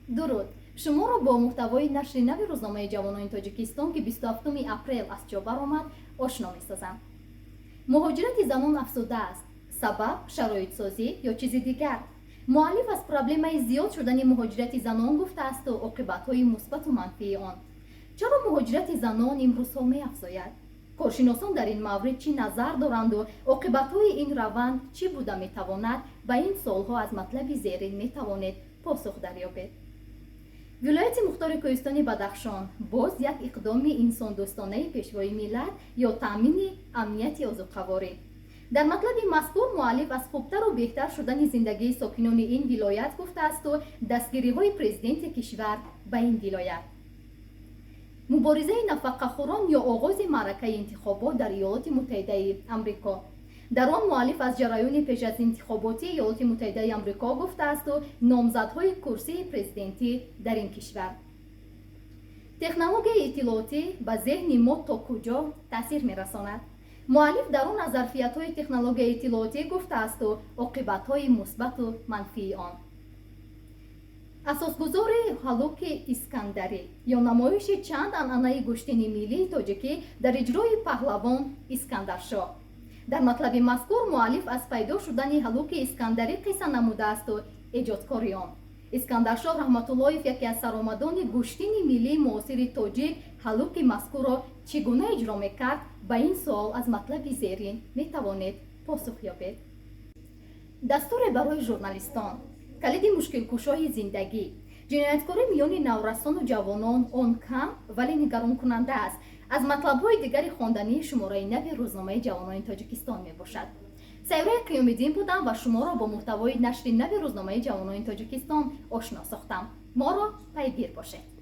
дуруд, шуморо бо муҳтавои нашри нави рӯзномаи ҷавонони тоҷикистон ки 27 апрел аз ҷо баромад ошно месозам. муҳоҷирати занон афзудааст, сабаб шароитсозӣ ё чизи дигар? муаллиф аз проблемаи зиёд шудани муҳоҷирати занон гуфтаасту оқибатҳои мусбату манфии он. чаро муҳоҷирати занон имрӯзҳо меафзояд? коршиносон дар ин маврид чӣ назар доранду оқибатҳои ин раванд чӣ буда метавонад? ба ин суолҳо аз матлаби зерин метавонед посух дарёбед. вилояти мухтори кӯҳистони бадахшон боз як иқдоми инсондӯстонаи пешвои миллат ё таъмини амнияти озуқаворӣ. дар матлаби мазкур муаллиф аз хубтару беҳтар шудани зиндагии сокинони ин вилоят гуфтаасту дастгириҳои президенти кишвар ба ин вилоят, муборизаи нафақахӯрон ё оғози маъракаи интихобот дар иёлоти муттаҳидаи амрико. дар он муаллиф аз ҷараёни пеш аз интихоботи иёлоти муттаҳидаи амрико гуфтаасту номзадҳои курсии президентӣ дар ин кишвар. технологияи иттилоотӣ ба зеҳни мо то куҷо таъсир мерасонад? муаллиф дар он аз зарфиятҳои технологияи иттилоотӣ гуфтаасту оқибатҳои мусбату манфии он. асосгузори ҳалуки искандарӣ ё намоиши чанд анъанаи гӯштини миллии тоҷикӣ дар иҷрои паҳлавон искандаршоҳ. дар матлаби мазкур муаллиф аз пайдо шудани ҳалуки искандарӣ қисса намудаасту эҷодкори он. искандаршоҳ раҳматуллоев яке аз саромадони гӯштини миллии муосири тоҷик ҳалуки мазкурро чӣ гуна иҷро мекард? ба ин суол аз матлаби зерин метавонед посух ёбед. дастуре барои журналистон, калиди мушкилкушои зиндагӣ. ҷинояткорӣ миёни наврасону ҷавонон он кам вале нигаронкунанда аст. аз матлабҳои дигари хондании шумораи нави рӯзномаи ҷавонони тоҷикистон мебошад. сайёраи қиёмиддин будам ва шуморо бо муҳтавои нашри нави рӯзномаи ҷавонони тоҷикистон ошно сохтам. моро пайгир бошед.